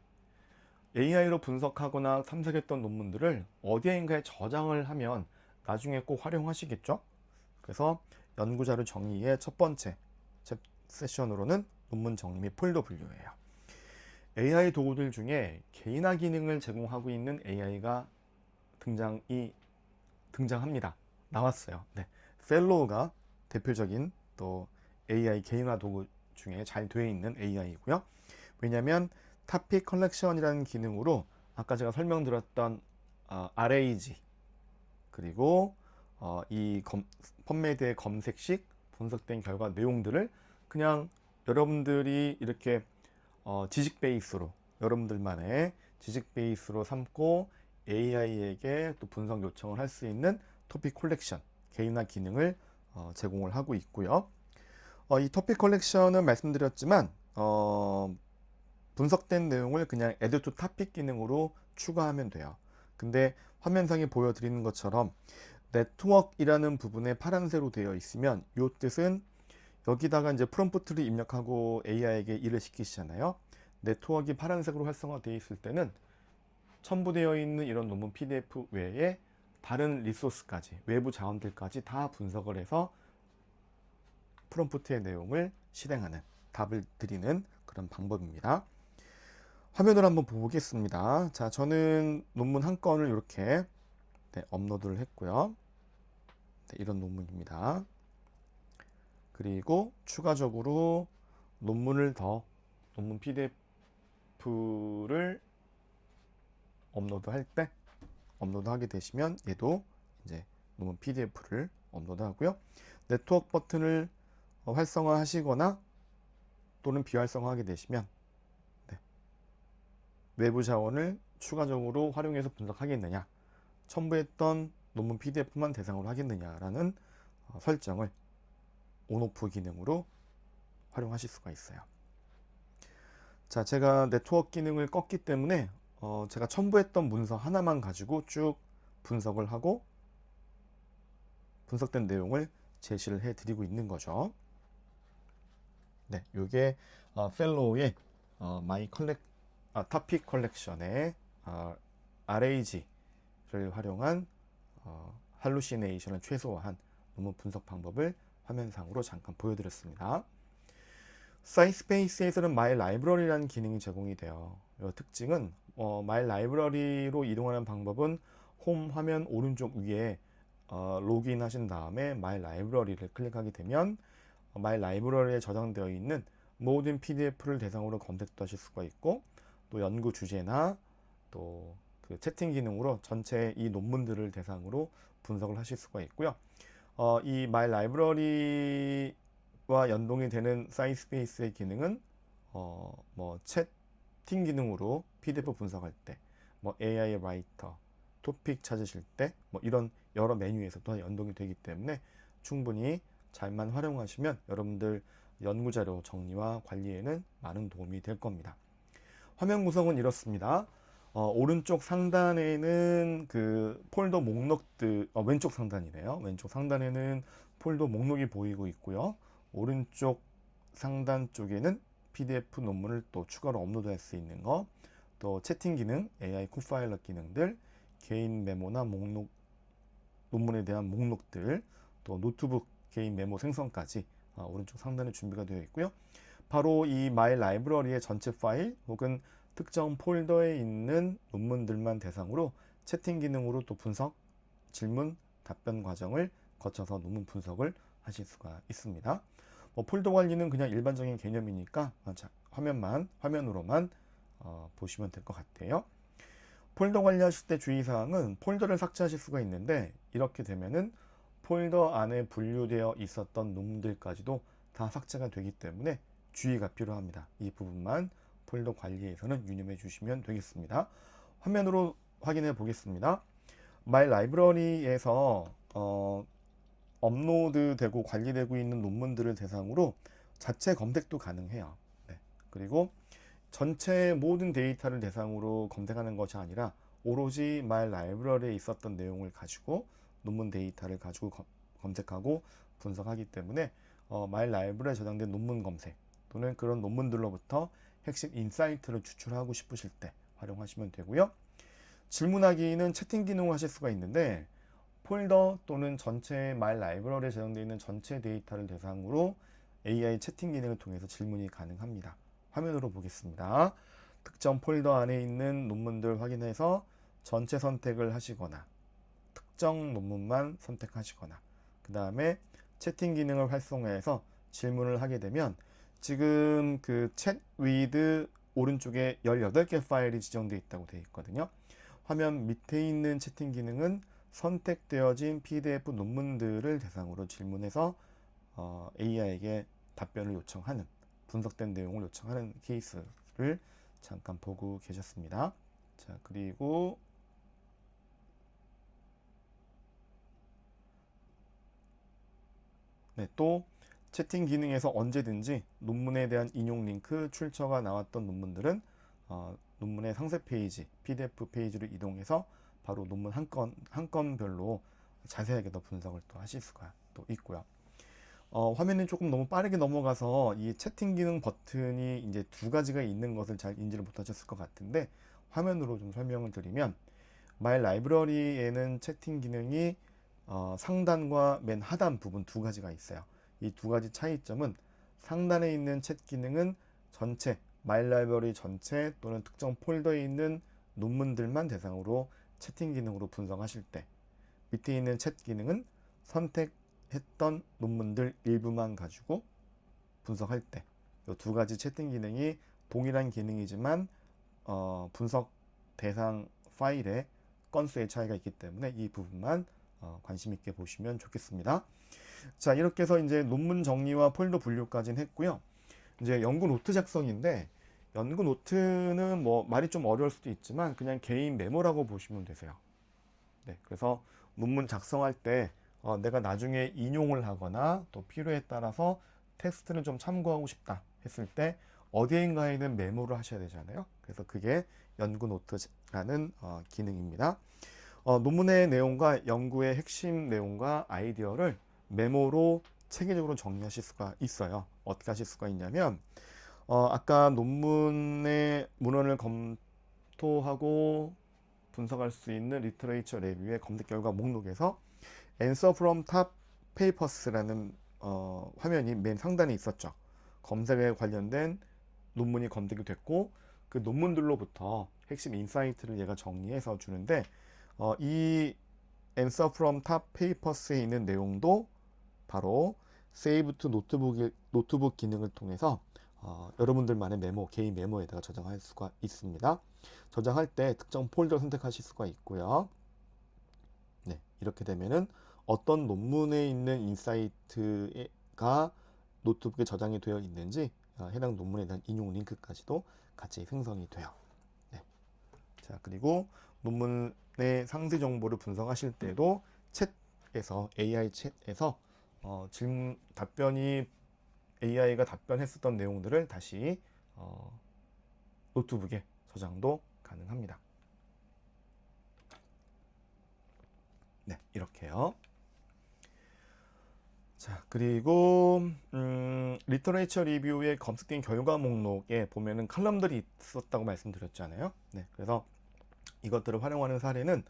AI로 분석하거나 탐색했던 논문들을 어디에인가에 저장을 하면 나중에 꼭 활용하시겠죠? 그래서 연구자료 정리의 첫 번째 세션으로는 논문 정리 및 폴더 분류예요. AI 도구들 중에 개인화 기능을 제공하고 있는 AI가 등장합니다. 나왔어요. 네. 펠로우가 대표적인 또 AI 개인화 도구 중에 잘 되어 있는 AI이고요. 왜냐하면 타픽 컬렉션이라는 기능으로 아까 제가 설명드렸던 RAG 그리고 펀메이드의 검색식 분석된 결과 내용들을 그냥 여러분들이 이렇게 지식 베이스로 여러분들만의 지식 베이스로 삼고 AI에게 또 분석 요청을 할 수 있는 토픽 콜렉션 개인화 기능을 제공을 하고 있고요. 이 토픽 컬렉션은 말씀드렸지만 분석된 내용을 그냥 add to topic 기능으로 추가하면 돼요. 근데 화면상에 보여드리는 것처럼 네트워크이라는 부분에 파란색으로 되어 있으면 이 뜻은 여기다가 이제 프롬프트를 입력하고 AI에게 일을 시키시잖아요. 네트워크가 파란색으로 활성화되어 있을 때는 첨부되어 있는 이런 논문 PDF 외에 다른 리소스까지 외부 자원들까지 다 분석을 해서 프롬프트의 내용을 실행하는 답을 드리는 그런 방법입니다. 화면을 한번 보겠습니다. 자, 저는 논문 한 건을 이렇게 업로드를 했고요. 이런 논문입니다. 그리고 추가적으로 논문 PDF를 업로드하게 되시면 얘도 이제 논문 PDF를 업로드하고요. 네트워크 버튼을 활성화하시거나 또는 비활성화하게 되시면 외부 자원을 추가적으로 활용해서 분석하겠느냐, 첨부했던 논문 PDF만 대상으로 하겠느냐라는 설정을 온오프 기능으로 활용하실 수가 있어요. 자, 제가 네트워크 기능을 껐기 때문에 제가 첨부했던 문서 하나만 가지고 쭉 분석을 하고 분석된 내용을 제시를 해 드리고 있는 거죠. 네, 이게 펠로우의 토픽 컬렉션의 RAG를 활용한 할루시네이션을 최소화한 논문 분석 방법을 화면상으로 잠깐 보여드렸습니다. 사이스페이스에서는 My Library라는 기능이 제공이 돼요. 이 특징은 My Library로 이동하는 방법은 홈 화면 오른쪽 위에 로그인 하신 다음에 My Library를 클릭하게 되면 My Library에 저장되어 있는 모든 PDF를 대상으로 검색도 하실 수가 있고 또 연구 주제나 또 그 채팅 기능으로 전체 이 논문들을 대상으로 분석을 하실 수가 있고요. 이 My Library와 연동이 되는 사이스페이스의 기능은 채팅 기능으로 PDF 분석할 때, AI 라이터, 토픽 찾으실 때, 이런 여러 메뉴에서도 연동이 되기 때문에 충분히 잘만 활용하시면 여러분들 연구자료 정리와 관리에는 많은 도움이 될 겁니다. 화면 구성은 이렇습니다. 오른쪽 상단에는 그 폴더 목록들, 왼쪽 상단이네요. 왼쪽 상단에는 폴더 목록이 보이고 있고요. 오른쪽 상단 쪽에는 PDF 논문을 또 추가로 업로드할 수 있는 거, 또 채팅 기능, AI 코파일럿 기능들, 개인 메모나 목록, 논문에 대한 목록들, 또 노트북 개인 메모 생성까지 오른쪽 상단에 준비가 되어 있고요. 바로 이 My Library의 전체 파일 혹은 특정 폴더에 있는 논문들만 대상으로 채팅 기능으로 또 분석, 질문, 답변 과정을 거쳐서 논문 분석을 하실 수가 있습니다. 폴더 관리는 그냥 일반적인 개념이니까 화면으로만 보시면 될 것 같아요. 폴더 관리하실 때 주의사항은 폴더를 삭제하실 수가 있는데 이렇게 되면은 폴더 안에 분류되어 있었던 논문들까지도 다 삭제가 되기 때문에 주의가 필요합니다. 이 부분만 폴더 관리에서는 유념해 주시면 되겠습니다. 화면으로 확인해 보겠습니다. My Library에서 업로드되고 관리되고 있는 논문들을 대상으로 자체 검색도 가능해요. 네. 그리고 전체 모든 데이터를 대상으로 검색하는 것이 아니라 오로지 My Library에 있었던 내용을 가지고 논문 데이터를 가지고 검색하고 분석하기 때문에 My Library에 저장된 논문 검색 또는 그런 논문들로부터 핵심 인사이트를 추출하고 싶으실 때 활용하시면 되고요. 질문하기는 채팅 기능을 하실 수가 있는데 폴더 또는 전체 My Library에 저장되어 있는 전체 데이터를 대상으로 AI 채팅 기능을 통해서 질문이 가능합니다. 화면으로 보겠습니다. 특정 폴더 안에 있는 논문들 확인해서 전체 선택을 하시거나 특정 논문만 선택하시거나 그 다음에 채팅 기능을 활성화해서 질문을 하게 되면 지금 그 챗 위드 오른쪽에 18개 파일이 지정되어 있다고 되어 있거든요. 화면 밑에 있는 채팅 기능은 선택되어진 PDF 논문들을 대상으로 질문해서 AI에게 답변을 요청하는 분석된 내용을 요청하는 케이스를 잠깐 보고 계셨습니다. 자, 그리고 네, 또 채팅 기능에서 언제든지 논문에 대한 인용 링크 출처가 나왔던 논문들은 논문의 상세 페이지, PDF 페이지로 이동해서 바로 논문 한 건별로 자세하게 더 분석을 또 하실 수가 또 있고요. 화면이 조금 너무 빠르게 넘어가서 이 채팅 기능 버튼이 이제 두 가지가 있는 것을 잘 인지를 못하셨을 것 같은데 화면으로 좀 설명을 드리면 마이 라이브러리에는 채팅 기능이 상단과 맨 하단 부분 두 가지가 있어요. 이 두 가지 차이점은 상단에 있는 챗 기능은 전체 마이 라이브러리 전체 또는 특정 폴더에 있는 논문들만 대상으로 채팅 기능으로 분석하실 때 밑에 있는 챗 기능은 선택했던 논문들 일부만 가지고 분석할 때 이 두 가지 채팅 기능이 동일한 기능이지만 분석 대상 파일의 건수의 차이가 있기 때문에 이 부분만 관심 있게 보시면 좋겠습니다. 자, 이렇게 해서 이제 논문 정리와 폴더 분류까지는 했고요. 이제 연구 노트 작성인데 연구 노트는 뭐 말이 좀 어려울 수도 있지만 그냥 개인 메모라고 보시면 되세요. 네, 그래서 논문 작성할 때 내가 나중에 인용을 하거나 또 필요에 따라서 텍스트를 좀 참고하고 싶다 했을 때 어디인가에는 메모를 하셔야 되잖아요. 그래서 그게 연구 노트라는 기능입니다. 논문의 내용과 연구의 핵심 내용과 아이디어를 메모로 체계적으로 정리하실 수가 있어요. 어떻게 하실 수가 있냐면 아까 논문의 문헌을 검토하고 분석할 수 있는 리터레이처 레뷰의 검색 결과 목록에서 Answer from Top Papers라는 화면이 맨 상단에 있었죠. 검색에 관련된 논문이 검색이 됐고 그 논문들로부터 핵심 인사이트를 얘가 정리해서 주는데 이 Answer from Top Papers에 있는 내용도 바로 Save to 노트북 기능을 통해서 여러분들만의 메모, 개인 메모에다가 저장할 수가 있습니다. 저장할 때 특정 폴더를 선택하실 수가 있고요. 네, 이렇게 되면은 어떤 논문에 있는 인사이트가 노트북에 저장이 되어 있는지 해당 논문에 대한 인용 링크까지도 같이 생성이 돼요. 네. 자, 그리고 논문의 상세 정보를 분석하실 때도 챗에서 AI 챗에서 질문 답변이 AI가 답변했었던 내용들을 다시 노트북에 저장도 가능합니다. 네, 이렇게요. 자, 그리고 리터레이처 리뷰의 검색된 결과 목록에 보면은 칼럼들이 있었다고 말씀드렸잖아요. 네, 그래서 이것들을 활용하는 사례는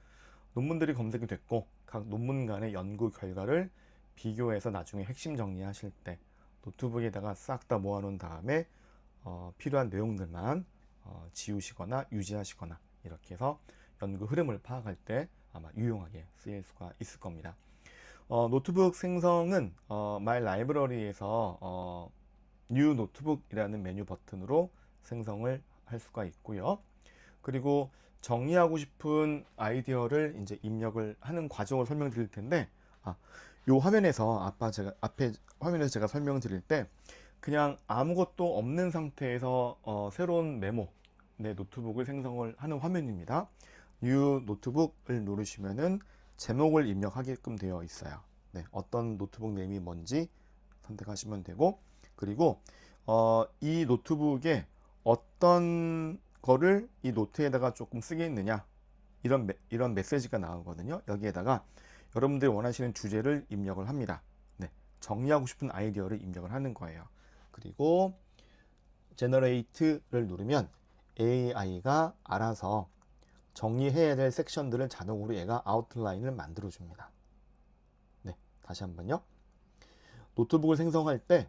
논문들이 검색이 됐고 각 논문 간의 연구 결과를 비교해서 나중에 핵심 정리하실 때 노트북에다가 싹 다 모아놓은 다음에 필요한 내용들만 지우시거나 유지하시거나 이렇게 해서 연구 흐름을 파악할 때 아마 유용하게 쓰일 수가 있을 겁니다. 노트북 생성은 마이 라이브러리에서 뉴 노트북이라는 메뉴 버튼으로 생성을 할 수가 있고요. 그리고 정리하고 싶은 아이디어를 이제 입력을 하는 과정을 설명드릴 텐데 요 화면에서 앞에 화면에서 제가 설명드릴 때 그냥 아무것도 없는 상태에서 새로운 메모 내 노트북을 생성을 하는 화면입니다. 뉴 노트북을 누르시면은 제목을 입력하게끔 되어 있어요. 네, 어떤 노트북 네임이 뭔지 선택하시면 되고 그리고 이 노트북에 어떤 거를 이 노트에다가 조금 쓰겠느냐 이런 메시지가 나오거든요. 여기에다가 여러분들이 원하시는 주제를 입력을 합니다. 네, 정리하고 싶은 아이디어를 입력을 하는 거예요. 그리고 Generate를 누르면 AI가 알아서 정리해야 될 섹션들을 자동으로 얘가 아웃라인을 만들어 줍니다. 네, 다시 한번요. 노트북을 생성할 때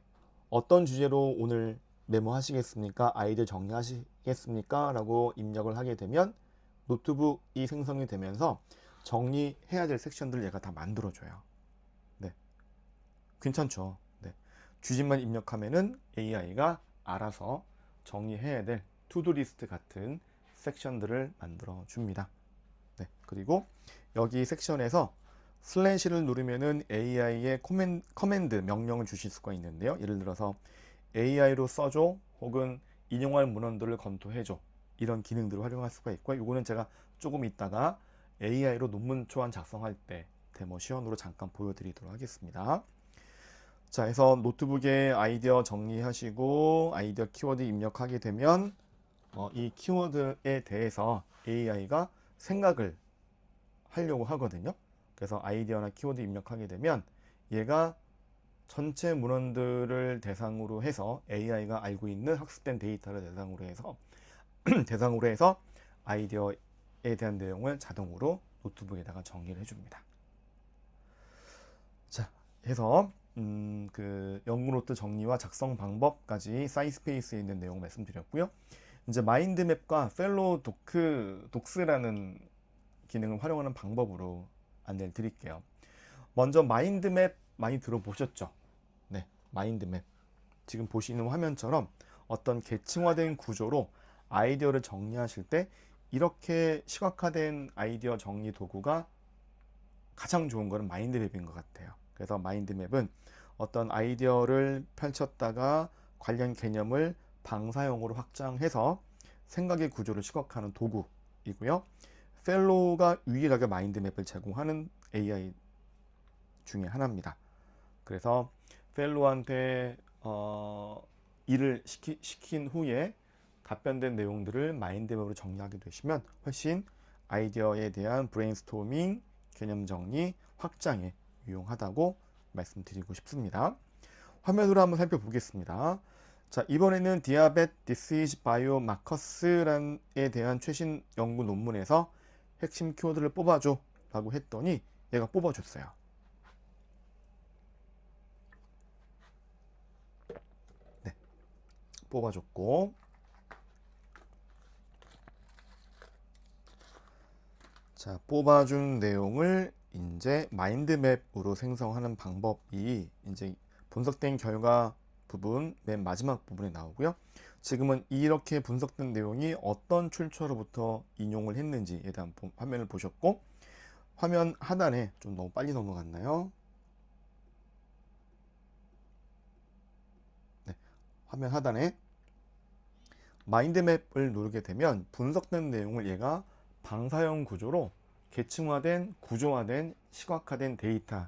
어떤 주제로 오늘 메모하시겠습니까? 아이디어 정리하시겠습니까? 라고 입력을 하게 되면 노트북이 생성이 되면서 정리해야 될 섹션들을 얘가 다 만들어줘요. 네, 괜찮죠? 네, 주제만 입력하면은 AI가 알아서 정리해야 될 투두 리스트 같은 섹션들을 만들어 줍니다. 네, 그리고 여기 섹션에서 슬래시를 누르면은 AI의 커맨드 명령을 주실 수가 있는데요. 예를 들어서 AI로 써줘 혹은 인용할 문헌들을 검토해줘, 이런 기능들을 활용할 수가 있고요. 이거는 제가 조금 이따가 AI로 논문 초안 작성할 때 데모 시연으로 잠깐 보여드리도록 하겠습니다. 자, 해서 노트북에 아이디어 정리하시고 아이디어 키워드 입력하게 되면 이 키워드에 대해서 AI가 생각을 하려고 하거든요. 그래서 아이디어나 키워드 입력하게 되면 얘가 전체 문헌들을 대상으로 해서 AI가 알고 있는 학습된 데이터를 대상으로 해서 아이디어에 대한 내용을 자동으로 노트북에다가 정리를 해줍니다. 자, 해서 그 연구노트 정리와 작성 방법까지 사이스페이스에 있는 내용 말씀드렸고요. 이제 마인드맵과 펠로우 독스라는 기능을 활용하는 방법으로 안내를 드릴게요. 먼저 마인드맵 많이 들어보셨죠? 네, 마인드맵. 지금 보시는 화면처럼 어떤 계층화된 구조로 아이디어를 정리하실 때 이렇게 시각화된 아이디어 정리 도구가 가장 좋은 거는 마인드맵인 것 같아요. 그래서 마인드맵은 어떤 아이디어를 펼쳤다가 관련 개념을 방사형으로 확장해서 생각의 구조를 시각화하는 도구이고요. 펠로우가 유일하게 마인드맵을 제공하는 AI 중에 하나입니다. 그래서 펠로우한테 일을 시킨 후에 답변된 내용들을 마인드맵으로 정리하게 되시면 훨씬 아이디어에 대한 브레인스토밍, 개념 정리, 확장에 유용하다고 말씀드리고 싶습니다. 화면으로 한번 살펴보겠습니다. 자, 이번에는 디아벳 디시즈 바이오 마커스에 대한 최신 연구 논문에서 핵심 키워드를 뽑아줘 라고 했더니 얘가 뽑아줬어요. 네, 뽑아줬고, 자, 뽑아준 내용을 이제 마인드맵으로 생성하는 방법이 이제 분석된 결과 부분 맨 마지막 부분에 나오고요. 지금은 이렇게 분석된 내용이 어떤 출처로부터 인용을 했는지에 대한 화면을 보셨고, 화면 하단에 좀 너무 빨리 넘어갔나요? 네, 화면 하단에 마인드맵을 누르게 되면 분석된 내용을 얘가 방사형 구조로 계층화된, 구조화된, 시각화된 데이터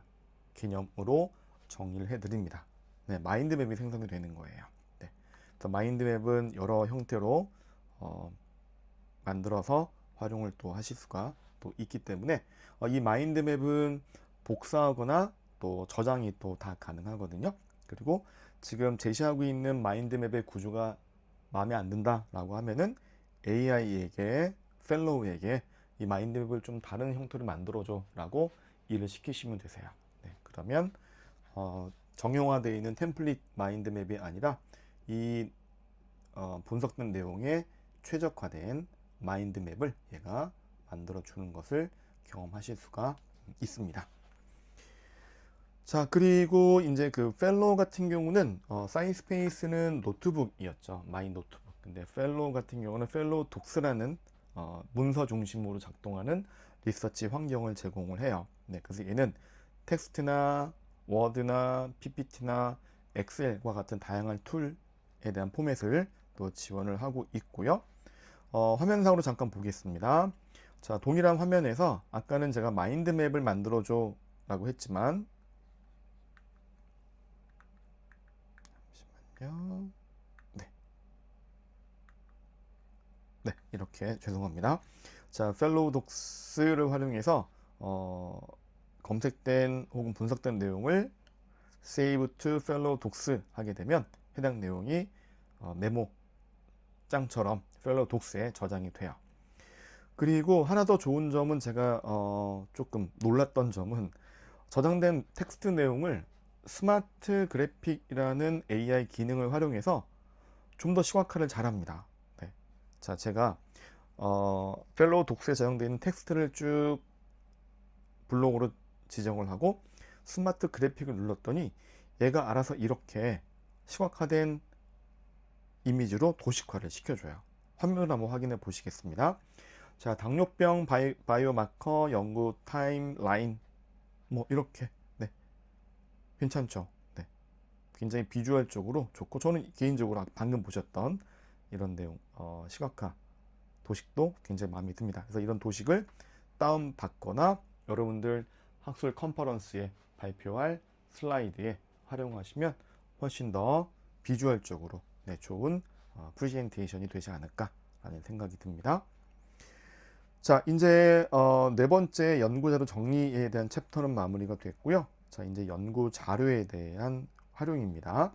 개념으로 정리를 해드립니다. 네, 마인드맵이 생성이 되는 거예요. 네, 그래서 마인드맵은 여러 형태로 만들어서 활용을 또 하실 수가 또 있기 때문에 이 마인드맵은 복사하거나 또 저장이 또 다 가능하거든요. 그리고 지금 제시하고 있는 마인드맵의 구조가 마음에 안 든다 라고 하면은 AI에게, 펠로우에게 이 마인드맵을 좀 다른 형태로 만들어줘 라고 일을 시키시면 되세요. 네, 그러면 정형화되어 있는 템플릿 마인드맵이 아니라 이 분석된 내용에 최적화된 마인드맵을 얘가 만들어 주는 것을 경험하실 수가 있습니다. 자, 그리고 이제 그 펠로우 같은 경우는 사이스페이스는 노트북이었죠. 마인 노트북. 근데 펠로우 같은 경우는 펠로우 독스라는 문서 중심으로 작동하는 리서치 환경을 제공을 해요. 네, 그래서 얘는 텍스트나 워드나 PPT나 엑셀과 같은 다양한 툴에 대한 포맷을 또 지원을 하고 있고요. 화면상으로 잠깐 보겠습니다. 자, 동일한 화면에서 아까는 제가 마인드맵을 만들어줘 라고 했지만, 잠시만요. 네, 이렇게 죄송합니다. 자, 펠로우 독스를 활용해서 검색된 혹은 분석된 내용을 Save to Fellow Docs 하게 되면 해당 내용이 메모장처럼 Fellow Docs에 저장이 돼요. 그리고 하나 더 좋은 점은 제가 조금 놀랐던 점은 저장된 텍스트 내용을 스마트 그래픽이라는 AI 기능을 활용해서 좀 더 시각화를 잘합니다. 네. 자, 제가 펠로우 독스에 저장되어 있는 텍스트를 쭉 블록으로 지정을 하고 스마트 그래픽을 눌렀더니 얘가 알아서 이렇게 시각화된 이미지로 도식화를 시켜줘요. 화면을 한번 확인해 보시겠습니다. 자, 당뇨병 바이오마커 연구 타임라인 뭐 이렇게 네, 괜찮죠? 네, 굉장히 비주얼적으로 좋고 저는 개인적으로 방금 보셨던 이런 내용 시각화 도식도 굉장히 마음에 듭니다. 그래서 이런 도식을 다운 받거나 여러분들 학술 컨퍼런스에 발표할 슬라이드에 활용하시면 훨씬 더 비주얼적으로 네, 좋은 프레젠테이션이 되지 않을까라는 생각이 듭니다. 자, 이제 네 번째 연구자료 정리에 대한 챕터는 마무리가 됐고요. 자, 이제 연구 자료에 대한 활용입니다.